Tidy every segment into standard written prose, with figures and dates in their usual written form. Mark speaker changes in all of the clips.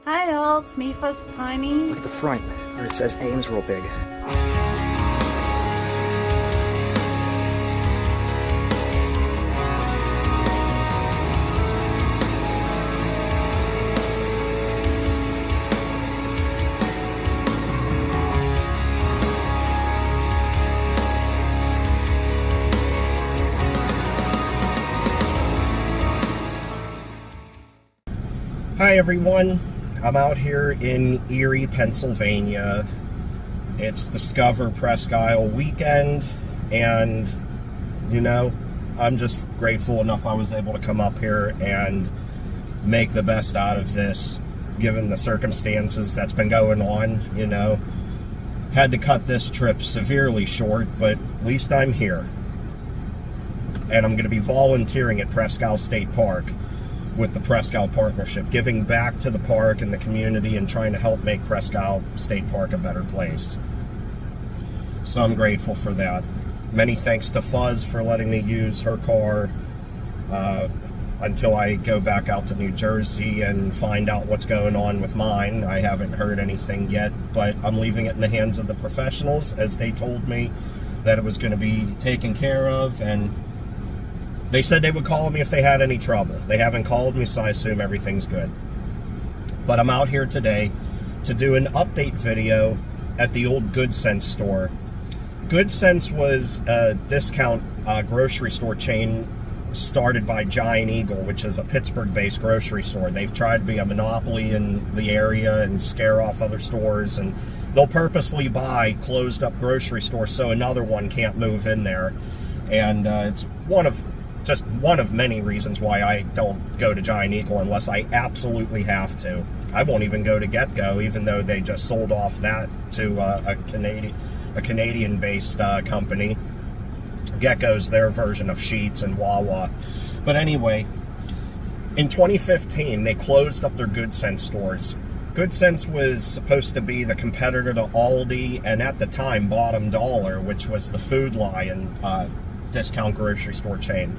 Speaker 1: Hi all, it's me, Fuzz Piney.
Speaker 2: Look at the front where it says Ames real big.
Speaker 3: Hi everyone, I'm out here in Erie, Pennsylvania. It's Discover Presque Isle weekend, and you know, I'm just grateful enough I was able to come up here and make the best out of this, given the circumstances that's been going on. You know, had to cut this trip severely short, but at least I'm here. And I'm going to be volunteering at Presque Isle State Park with the Presque Isle Partnership, giving back to the park and the community and trying to help make Presque Isle State Park a better place. So I'm grateful for that. Many thanks to Fuzz for letting me use her car until I go back out to New Jersey and find out what's going on with mine. I haven't heard anything yet, but I'm leaving it in the hands of the professionals, as they told me that it was going to be taken care of, and they said they would call me if they had any trouble. They haven't called me, so I assume everything's good. But I'm out here today to do an update video at the old Good Sense store. Good Sense was a discount grocery store chain started by Giant Eagle, which is a Pittsburgh-based grocery store. They've tried to be a monopoly in the area and scare off other stores, and they'll purposely buy closed-up grocery stores so another one can't move in there. And it's just one of many reasons why I don't go to Giant Eagle unless I absolutely have to. I won't even go to Get Go, even though they just sold off that to a Canadian-based company. Get Go's their version of Sheetz and Wawa. But anyway, in 2015, they closed up their Good Sense stores. Good Sense was supposed to be the competitor to Aldi, and at the time, Bottom Dollar, which was the Food Lion discount grocery store chain.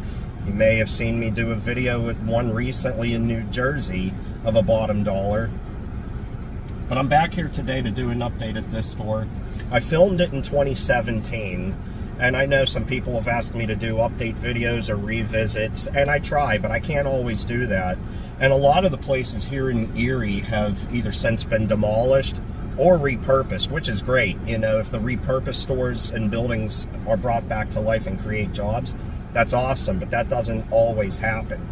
Speaker 3: You may have seen me do a video with one recently in New Jersey of a Bottom Dollar. But I'm back here today to do an update at this store. I filmed it in 2017, and I know some people have asked me to do update videos or revisits, and I try, but I can't always do that. And a lot of the places here in Erie have either since been demolished or repurposed, which is great. You know, if the repurposed stores and buildings are brought back to life and create jobs, that's awesome, but that doesn't always happen.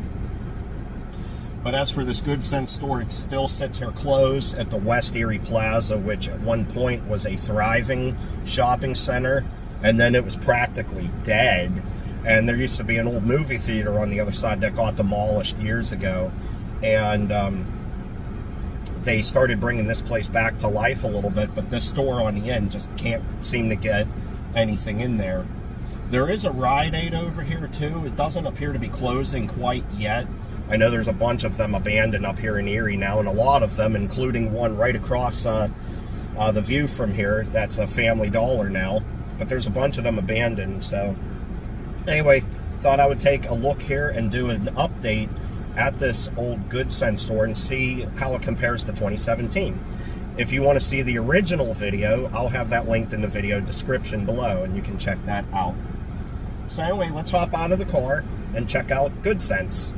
Speaker 3: But as for this Good Sense store, it still sits here closed at the West Erie Plaza, which at one point was a thriving shopping center, and then it was practically dead. And there used to be an old movie theater on the other side that got demolished years ago. And they started bringing this place back to life a little bit, but this store on the end just can't seem to get anything in there. There is a Rite Aid over here too. It doesn't appear to be closing quite yet. I know there's a bunch of them abandoned up here in Erie now, and a lot of them, including one right across the view from here, that's a Family Dollar now. But there's a bunch of them abandoned. So anyway, thought I would take a look here and do an update at this old Good Sense store and see how it compares to 2017. If you want to see the original video, I'll have that linked in the video description below, and you can check that out. So anyway, let's hop out of the car and check out Good Sense.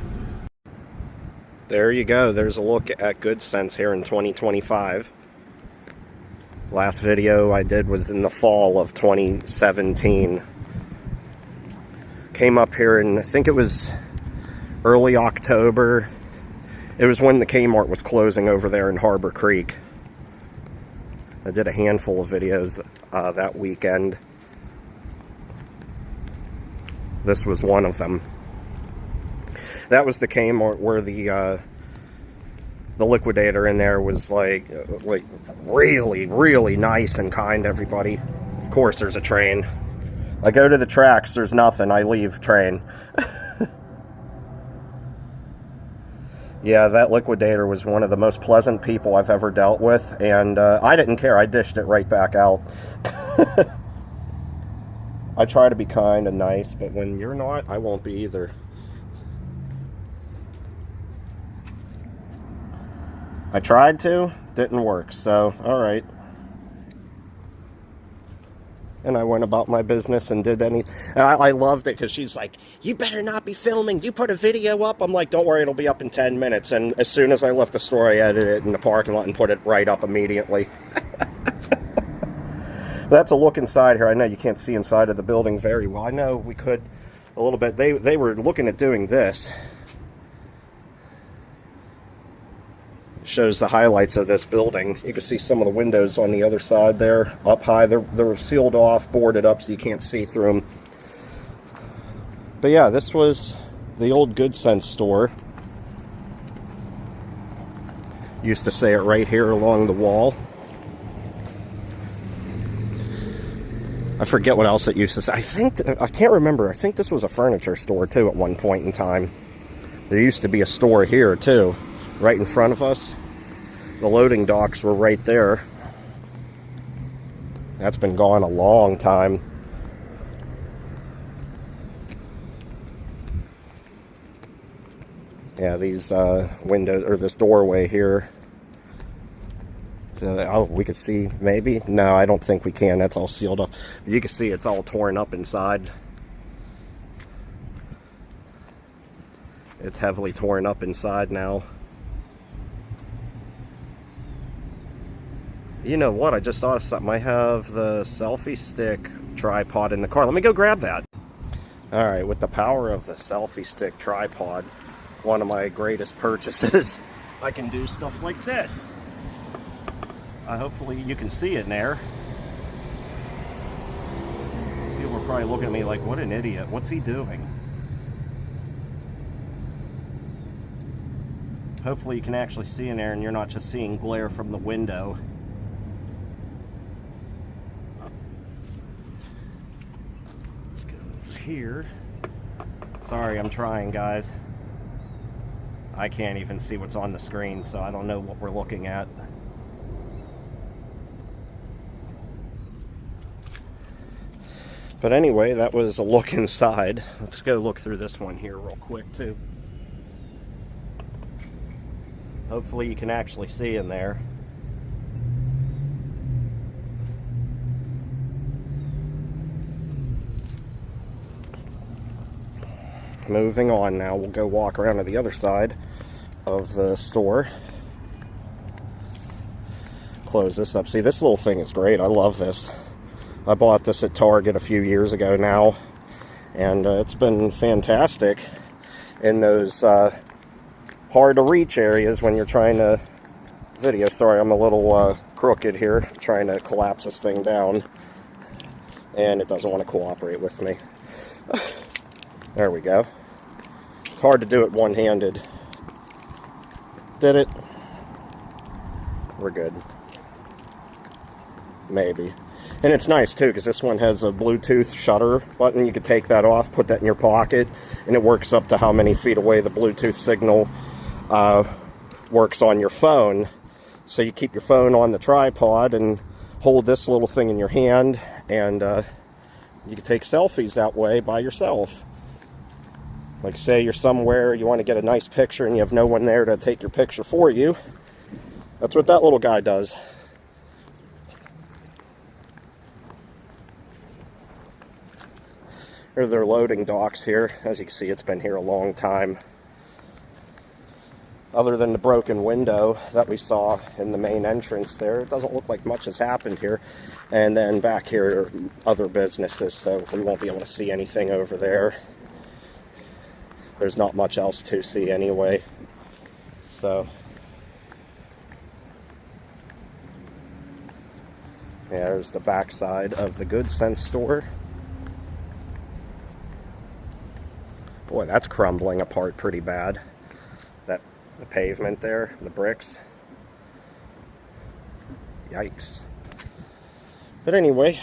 Speaker 3: There you go. There's a look at Good Sense here in 2025. Last video I did was in the fall of 2017. Came up here and I think it was early October. It was when the Kmart was closing over there in Harbor Creek. I did a handful of videos that weekend. This was one of them. That was the Kmart where the liquidator in there was like really, really nice and kind to everybody. Of course, there's a train. I go to the tracks, there's nothing. I leave, train. Yeah, that liquidator was one of the most pleasant people I've ever dealt with, and I didn't care. I dished it right back out. I try to be kind and nice, but when you're not, I won't be either. I tried to, didn't work, so alright. And I went about my business and did any... And I loved it because she's like, you better not be filming. You put a video up. I'm like, don't worry, it'll be up in 10 minutes. And as soon as I left the store, I edited it in the parking lot and put it right up immediately. That's a look inside here. I know you can't see inside of the building very well. I know we could a little bit. They were looking at doing this. Shows the highlights of this building. You can see some of the windows on the other side there, up high. They're sealed off, boarded up, so you can't see through them. But yeah, this was the old Good Sense store. Used to say it right here along the wall. I forget what else it used to say. I can't remember. I think this was a furniture store too at one point in time. There used to be a store here too, right in front of us. The loading docks were right there. That's been gone a long time. Yeah, these windows, or this doorway here. Oh, we could see, maybe? No, I don't think we can. That's all sealed up. But you can see it's all torn up inside. It's heavily torn up inside now. You know what? I just thought of something. I have the selfie stick tripod in the car. Let me go grab that. Alright, with the power of the selfie stick tripod, one of my greatest purchases, I can do stuff like this. Hopefully you can see it in there. People are probably looking at me like, what an idiot. What's he doing? Hopefully you can actually see in there and you're not just seeing glare from the window. Let's go over here. Sorry, I'm trying, guys. I can't even see what's on the screen, so I don't know what we're looking at. But anyway, that was a look inside. Let's go look through this one here real quick, too. Hopefully you can actually see in there. Moving on now, we'll go walk around to the other side of the store. Close this up. See, this little thing is great. I love this. I bought this at Target a few years ago now, and it's been fantastic in those hard to reach areas when you're trying to video. Sorry, I'm a little crooked here, trying to collapse this thing down, and it doesn't want to cooperate with me. There we go. It's hard to do it one-handed. Did it? We're good. Maybe. And it's nice too, because this one has a Bluetooth shutter button. You could take that off, put that in your pocket, and it works up to how many feet away the Bluetooth signal works on your phone. So you keep your phone on the tripod and hold this little thing in your hand, and you can take selfies that way by yourself. Like, say you're somewhere, you want to get a nice picture and you have no one there to take your picture for you. That's what that little guy does. Here are their loading docks here. As you can see, it's been here a long time. Other than the broken window that we saw in the main entrance there, it doesn't look like much has happened here. And then back here are other businesses, so we won't be able to see anything over there. There's not much else to see anyway. So, yeah, there's the back side of the Good Sense store. Boy, that's crumbling apart pretty bad. The pavement there, the bricks. Yikes. But anyway,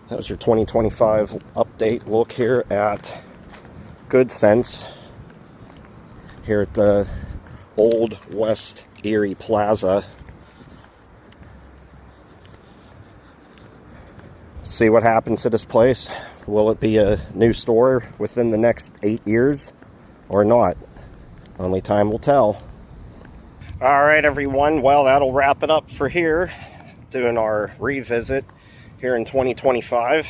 Speaker 3: that was your 2025 update look here at Good Sense here at the Old West Erie Plaza. See what happens to this place. Will it be a new store within the next 8 years or not? Only time will tell. All right, everyone. Well, that'll wrap it up for here. Doing our revisit here in 2025.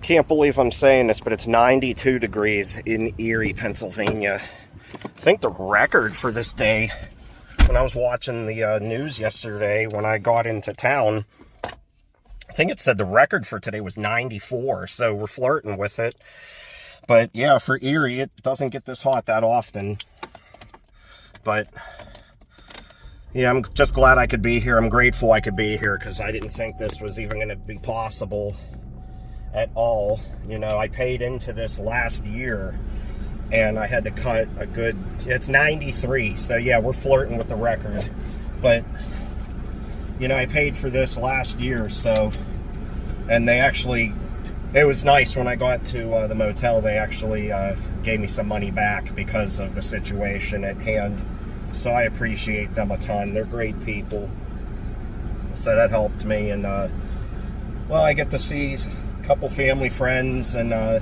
Speaker 3: Can't believe I'm saying this, but it's 92 degrees in Erie, Pennsylvania. I think the record for this day, when I was watching the news yesterday, when I got into town, I think it said the record for today was 94, so we're flirting with it. But yeah, for Erie, it doesn't get this hot that often. But yeah, I'm just glad I could be here. I'm grateful I could be here because I didn't think this was even going to be possible at all. You know, I paid into this last year and I had to cut a good, it's 93. So yeah, we're flirting with the record. But, you know, I paid for this last year, so, and they actually, it was nice when I got to the motel, they actually gave me some money back because of the situation at hand. So I appreciate them a ton. They're great people. So that helped me. And, well, I get to see a couple family friends, and I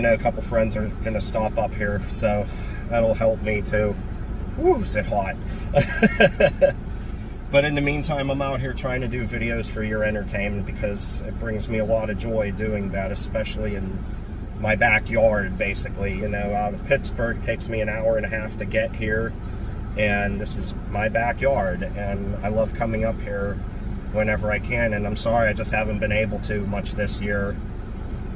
Speaker 3: know a couple friends are going to stop up here. So that'll help me too. Woo, is it hot. But in the meantime, I'm out here trying to do videos for your entertainment because it brings me a lot of joy doing that, especially in my backyard, basically. You know, out of Pittsburgh, it takes me an hour and a half to get here, and this is my backyard, and I love coming up here whenever I can. And I'm sorry I just haven't been able to much this year.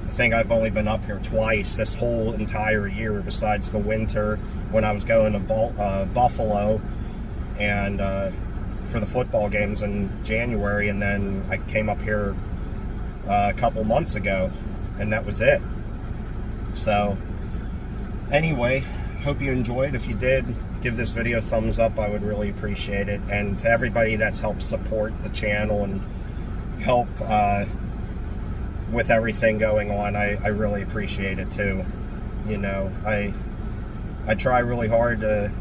Speaker 3: I think I've only been up here twice this whole entire year, besides the winter when I was going to Buffalo and for the football games in January, and then I came up here a couple months ago, and that was it. So anyway, hope you enjoyed. If you did, give this video a thumbs up. I would really appreciate it. And to everybody that's helped support the channel and help with everything going on, I really appreciate it too. You know, I try really hard to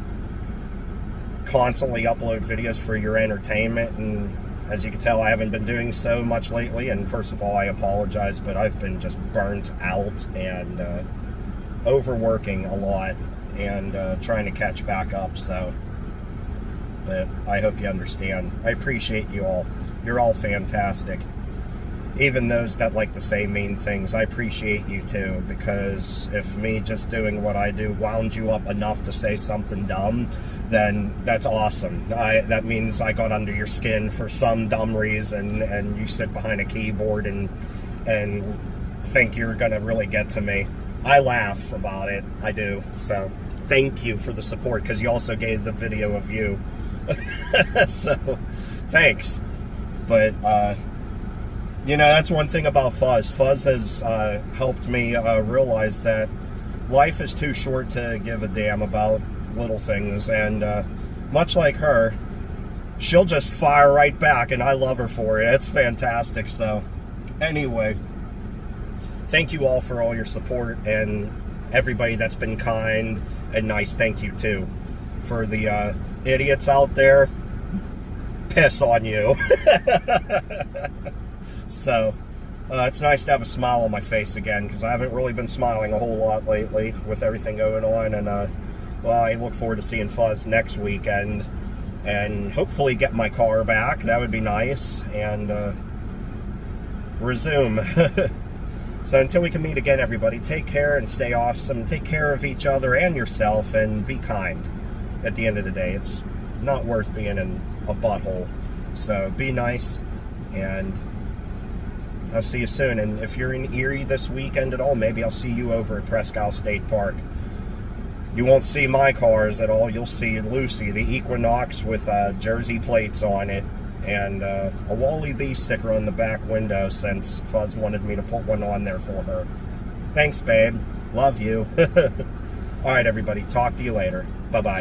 Speaker 3: constantly upload videos for your entertainment, and as you can tell, I haven't been doing so much lately. And first of all, I apologize, but I've been just burnt out and overworking a lot and trying to catch back up. So, but I hope you understand. I appreciate you all. You're all fantastic. Even those that like to say mean things, I appreciate you too, because if me just doing what I do wound you up enough to say something dumb, then that's awesome. That means I got under your skin for some dumb reason, and you sit behind a keyboard and think you're gonna really get to me. I laugh about it, I do. So thank you for the support, because you also gave the video of you. So thanks. But you know, that's one thing about Fuzz. Fuzz has helped me realize that life is too short to give a damn about little things, and much like her, she'll just fire right back, and I love her for it. It's fantastic. So anyway, thank you all for all your support, and everybody that's been kind and nice, thank you too. For the idiots out there, piss on you. So it's nice to have a smile on my face again, because I haven't really been smiling a whole lot lately with everything going on. And well, I look forward to seeing Fuzz next weekend and hopefully get my car back. That would be nice. And resume. So until we can meet again, everybody, take care and stay awesome. Take care of each other and yourself, and be kind. At the end of the day, it's not worth being in a butthole. So be nice, and I'll see you soon. And if you're in Erie this weekend at all, maybe I'll see you over at Presque Isle State Park. You won't see my cars at all. You'll see Lucy, the Equinox with Jersey plates on it, and a Wally B sticker on the back window, since Fuzz wanted me to put one on there for her. Thanks, babe. Love you. All right, everybody. Talk to you later. Bye-bye.